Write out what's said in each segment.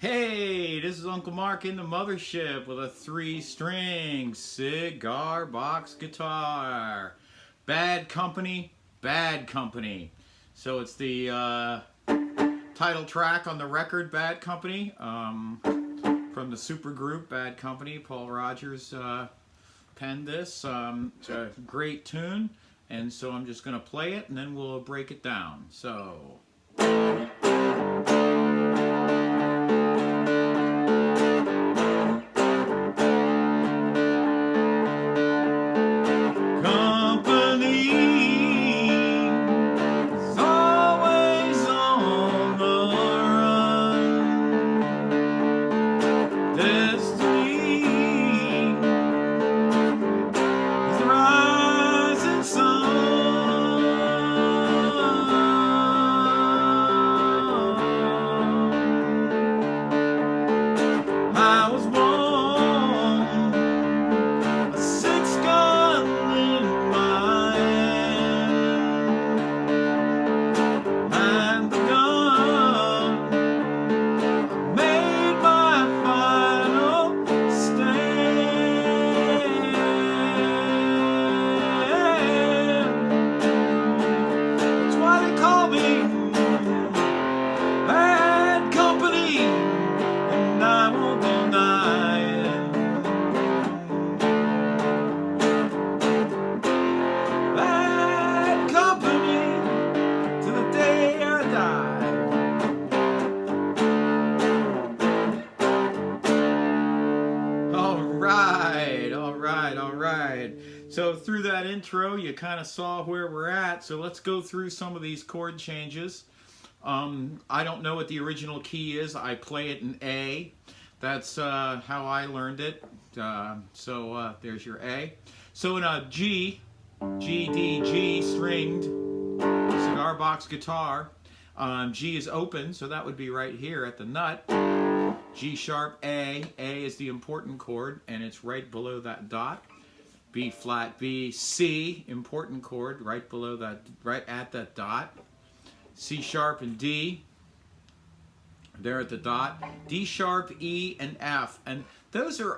Hey, this is Uncle Mark in the mothership with a 3-string cigar box guitar. Bad company, bad company. So it's the title track on the record, Bad Company, from the super group Bad Company. Paul Rogers penned this. It's a great tune, and so I'm just going to play it and then we'll break it down. So. So through that intro, you kind of saw where we're at. So let's go through some of these chord changes. I don't know what the original key is. I play it in A. That's how I learned it. So there's your A. So in a G, D, G stringed cigar box guitar, G is open, so that would be right here at the nut. G sharp, A. A is the important chord, and it's right below that dot. B flat, B, C, important chord, right below that, right at that dot. C sharp and D, there at the dot. D sharp, E, and F. And those are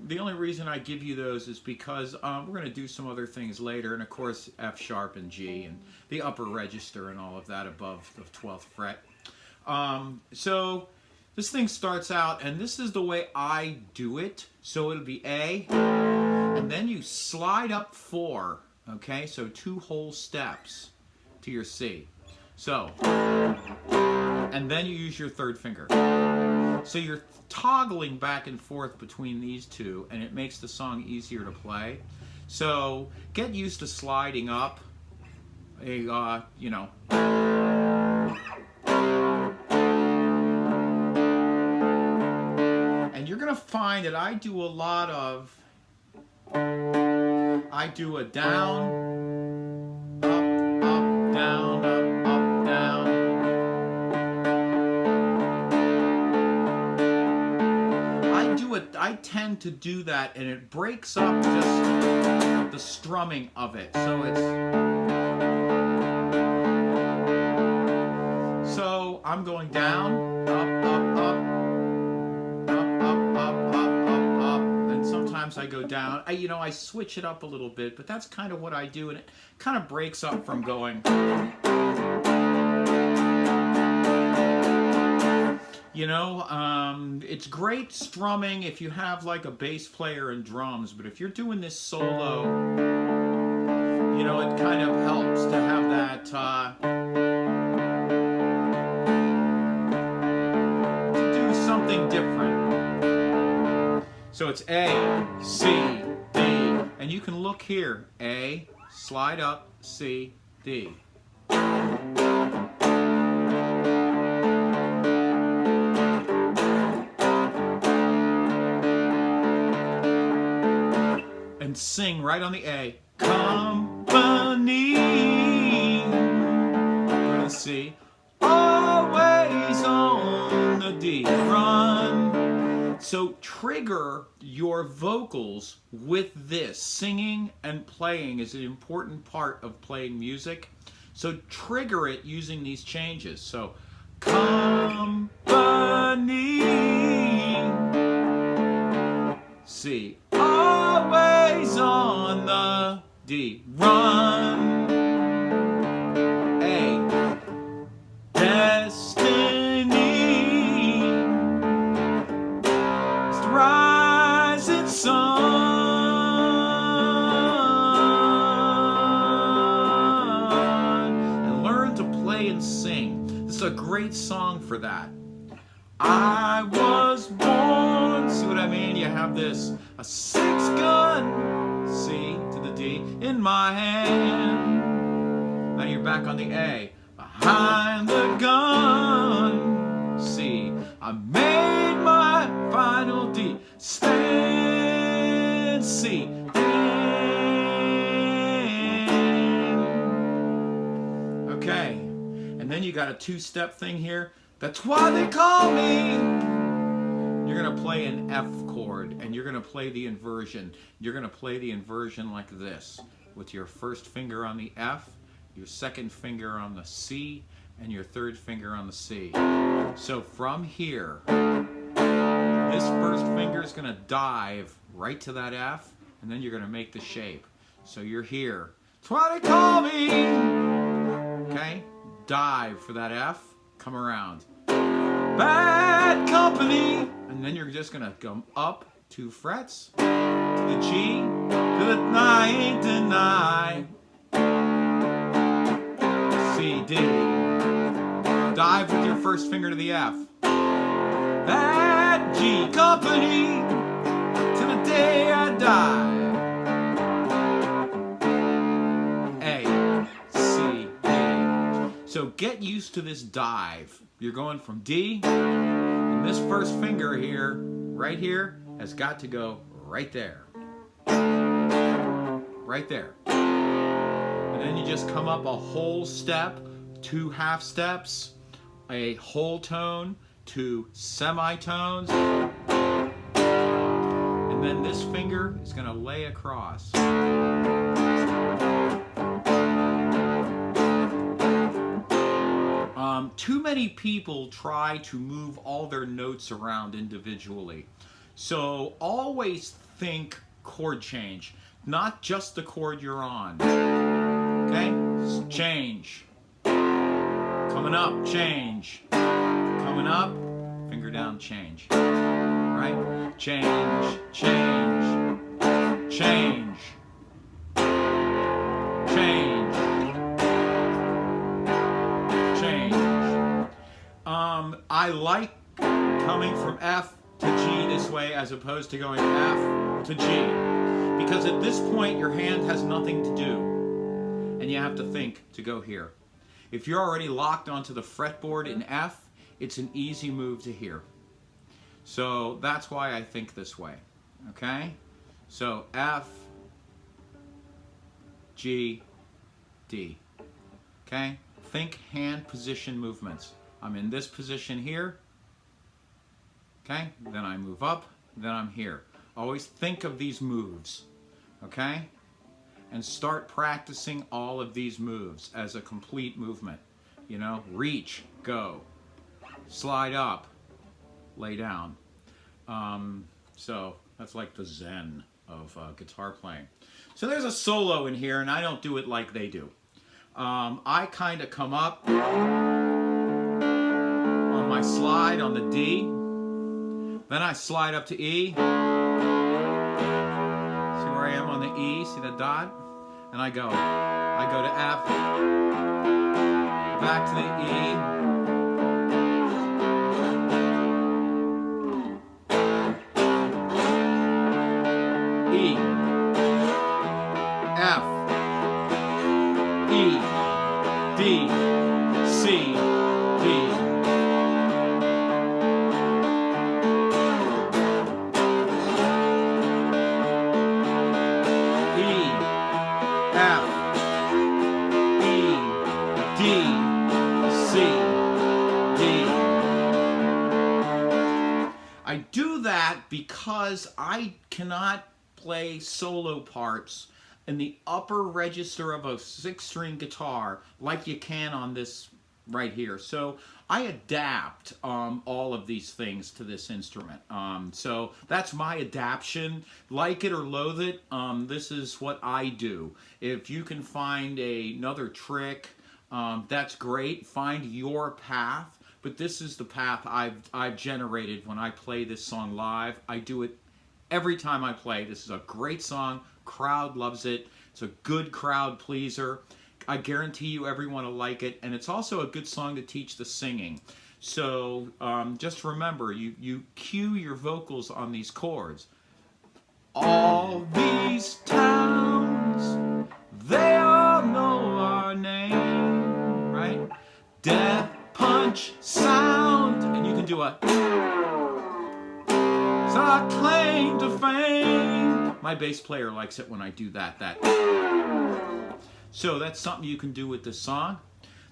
the only reason I give you those is because we're going to do some other things later. And of course, F sharp and G, and the upper register and all of that above the 12th fret. So this thing starts out, and this is the way I do it. So it'll be A. And then you slide up 4, okay? So 2 whole steps to your C. So, and then you use your 3rd finger. So you're toggling back and forth between these two, and it makes the song easier to play. So get used to sliding up, you know. And you're gonna find that I do a lot of I do a down, up, down, up, down. I tend to do that, and it breaks up just the strumming of it. So I'm going down, up, I go down. I switch it up a little bit, but that's kind of what I do, and it kind of breaks up from going. It's great strumming if you have like a bass player and drums, but if you're doing this solo, it kind of helps to have that to do something different. So it's A, C, D, and you can look here. A, slide up, C, D. And sing right on the A. Company. And C, always on the D. Run. So trigger your vocals with this. Singing and playing is an important part of playing music. So trigger it using these changes. So company. C. Always on the D. Run. A. Destiny is the rising sun. And learn to play and sing. This is a great song for that. I was born. See what I mean? You have this, a 6-gun, C to the D, in my hand. Now you're back on the A. Behind the gun, C. I made my final D. Stand, C. Okay. And then you got a 2-step thing here. That's why they call me. You're going to play an F chord, and you're going to play the inversion. You're going to play the inversion like this, with your first finger on the F, your second finger on the C, and your third finger on the C. So from here, this first finger is going to dive right to that F, and then you're going to make the shape. So you're here. That's why they call me. Okay? Dive for that F. Come around. Bad company. And then you're just going to go up 2 frets to the G, to the 9, deny. C, D. Dive with your first finger to the F. Bad G company to the day I die. A, C, D. So get used to this dive. You're going from D, and this first finger here, right here, has got to go right there. Right there. And then you just come up a whole step, 2 half steps, a whole tone, 2 semitones, and then this finger is going to lay across. Too many people try to move all their notes around individually. So always think chord change, not just the chord you're on. Okay? Change. Coming up, change. Coming up, finger down, change. Right? Change, change, change, change, change. I like coming from F to G this way as opposed to going F to G, because at this point your hand has nothing to do and you have to think to go here. If you're already locked onto the fretboard in F, it's an easy move to here. So that's why I think this way. Okay? So F, G, D. Okay? Think hand position movements. I'm in this position here. Okay? Then I move up, then I'm here. Always think of these moves. Okay? And start practicing all of these moves as a complete movement. You know, reach, go, slide up, lay down. So that's like the zen of guitar playing. So there's a solo in here, and I don't do it like they do. I kind of come up on my slide on the D, then I slide up to E. See where I am on the E? See the dot? And I go to F, back to the E, E, F, E, D, C, D. I do that because I cannot play solo parts in the upper register of a 6-string guitar like you can on this right here. So I adapt all of these things to this instrument. So that's my adaptation. Like it or loathe it, this is what I do. If you can find another trick, that's great. Find your path. But this is the path I've generated when I play this song live. I do it every time I play. This is a great song. Crowd loves it. It's a good crowd pleaser. I guarantee you everyone will like it. And it's also a good song to teach the singing. So just remember, you cue your vocals on these chords. All these towns, they all know our name, right? Death punch sound, and you can do a it's our claim to fame. My bass player likes it when I do that. So that's something you can do with this song.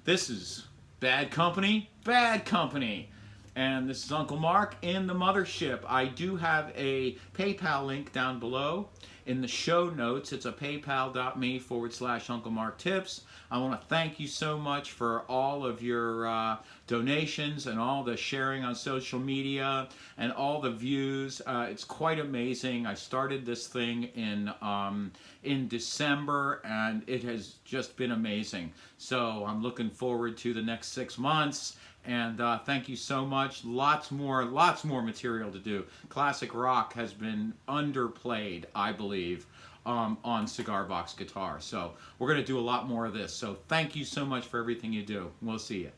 This is Bad Company, Bad Company. And this is Uncle Mark in the Mothership. I do have a PayPal link down below in the show notes. It's a paypal.me/Uncle Mark Tips. I want to thank you so much for all of your donations and all the sharing on social media and all the views. It's quite amazing. I started this thing in December, and it has just been amazing. So I'm looking forward to the next 6 months. And thank you so much. Lots more material to do. Classic rock has been underplayed, I believe, on Cigar Box Guitar. So we're going to do a lot more of this. So thank you so much for everything you do. We'll see you.